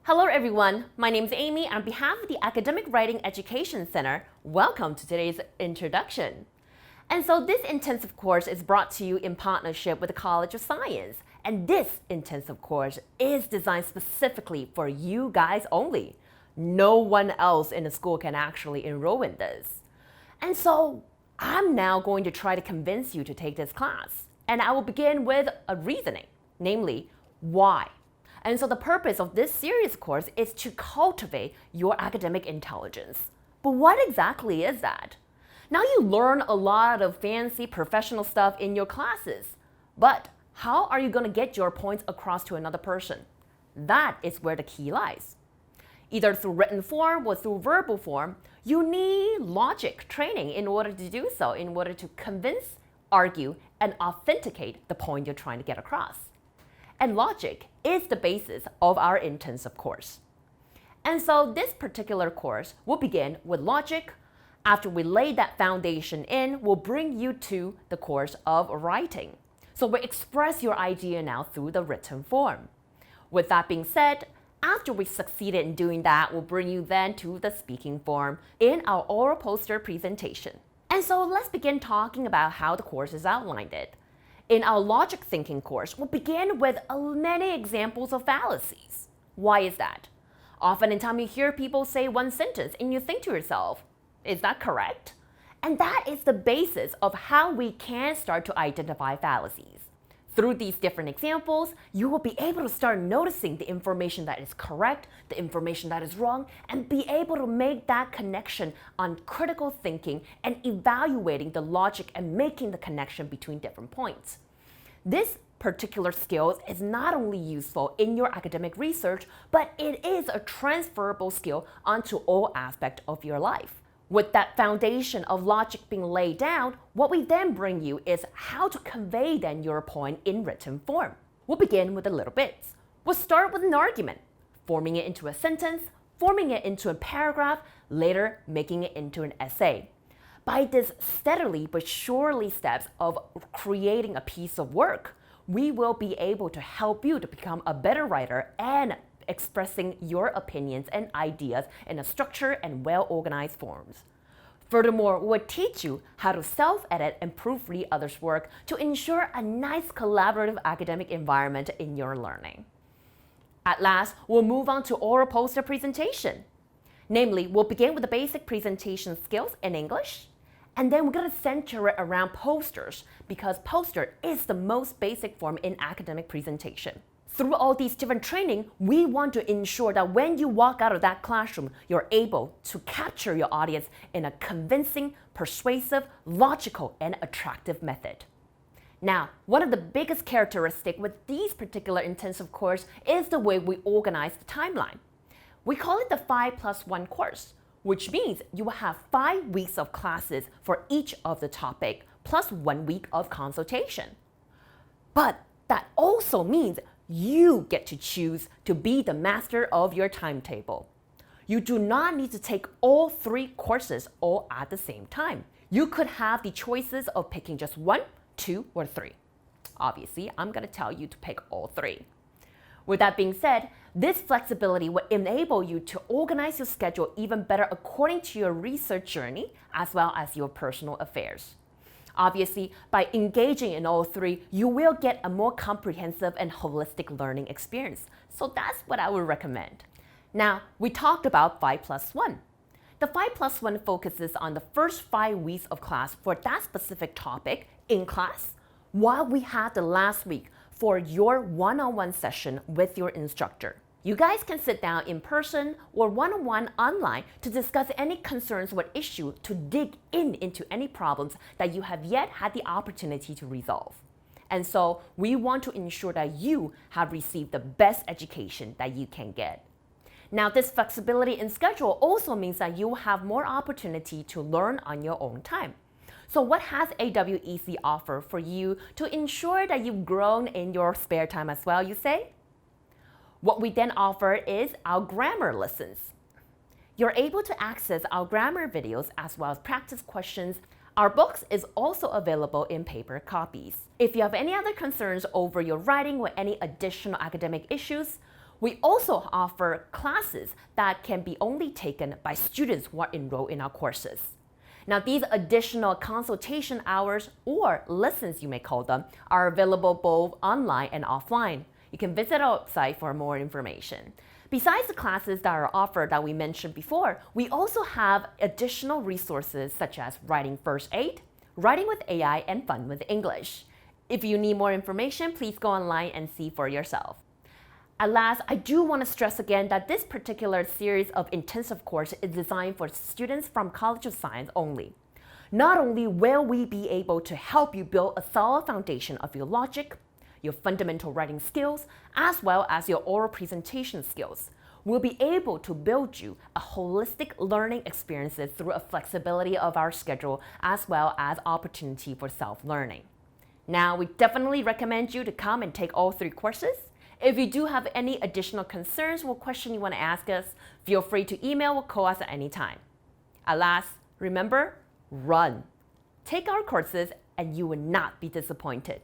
Hello everyone, my name is Amy and on behalf of the Academic Writing Education Center, welcome to today's introduction. And so this intensive course is brought to you in partnership with the College of Science. And this intensive course is designed specifically for you guys only. No one else in the school can actually enroll in this. And so I'm now going to try to convince you to take this class. And I will begin with a reasoning, namely, why? And so the purpose of this series course is to cultivate your academic intelligence. But what exactly is that? Now you learn a lot of fancy professional stuff in your classes, but how are you going to get your points across to another person? That is where the key lies. Either through written form or through verbal form, you need logic training in order to do so, in order to convince, argue, and authenticate the point you're trying to get across. And logic is the basis of our intensive course. And so this particular course will begin with logic. After we lay that foundation in, we'll bring you to the course of writing. So we'll express your idea now through the written form. With that being said, after we succeeded in doing that, we'll bring you then to the speaking form in our oral poster presentation. And so let's begin talking about how the course is outlined. In our logic thinking course, we'll begin with many examples of fallacies. Why is that? Often in time you hear people say one sentence and you think to yourself, is that correct? And that is the basis of how we can start to identify fallacies. Through these different examples, you will be able to start noticing the information that is correct, the information that is wrong, and be able to make that connection on critical thinking and evaluating the logic and making the connection between different points. This particular skill is not only useful in your academic research, but it is a transferable skill onto all aspects of your life. With that foundation of logic being laid down, what we then bring you is how to convey then your point in written form. We'll begin with the little bits. We'll start with an argument, forming it into a sentence, forming it into a paragraph, later making it into an essay. By this steadily but surely steps of creating a piece of work, we will be able to help you to become a better writer and expressing your opinions and ideas in a structured and well-organized forms. Furthermore, we'll teach you how to self-edit and proofread others' work to ensure a nice collaborative academic environment in your learning. At last, we'll move on to oral poster presentation. Namely, we'll begin with the basic presentation skills in English, and then we're going to center it around posters because poster is the most basic form in academic presentation. Through all these different training, we want to ensure that when you walk out of that classroom, you're able to capture your audience in a convincing, persuasive, logical, and attractive method. Now, one of the biggest characteristics with these particular intensive course is the way we organize the timeline. We call it the 5+1 course, which means you will have 5 weeks of classes for each of the topic, plus 1 week of consultation. But that also means you get to choose to be the master of your timetable. You do not need to take all 3 courses all at the same time. You could have the choices of picking just 1, 2, or 3. Obviously, I'm going to tell you to pick all 3. With that being said, this flexibility will enable you to organize your schedule even better according to your research journey as well as your personal affairs. Obviously, by engaging in all 3, you will get a more comprehensive and holistic learning experience. So that's what I would recommend. Now, we talked about 5+1. The 5+1 focuses on the first 5 weeks of class for that specific topic in class, while we have the last week for your one-on-one session with your instructor. You guys can sit down in person or one-on-one online to discuss any concerns or issues to dig into any problems that you have yet had the opportunity to resolve. And so we want to ensure that you have received the best education that you can get. Now, this flexibility in schedule also means that you will have more opportunity to learn on your own time. So what has AWEC offer for you to ensure that you've grown in your spare time as well, you say? What we then offer is our grammar lessons. You're able to access our grammar videos as well as practice questions. Our books is also available in paper copies. If you have any other concerns over your writing or any additional academic issues, We also offer classes that can be only taken by students who are enrolled in our courses. Now, these additional consultation hours, or lessons you may call them, are available both online and offline. You can visit our website for more information. Besides the classes that are offered that we mentioned before, we also have additional resources such as writing first aid, writing with AI, and fun with English. If you need more information, please go online and see for yourself. At last, I do want to stress again that this particular series of intensive course is designed for students from College of Science only. Not only will we be able to help you build a solid foundation of your logic, your fundamental writing skills, as well as your oral presentation skills, we'll be able to build you a holistic learning experiences through a flexibility of our schedule, as well as opportunity for self-learning. Now, we definitely recommend you to come and take all 3 courses. If you do have any additional concerns or question you want to ask us, feel free to email or call us at any time. At last, remember, run. Take our courses and you will not be disappointed.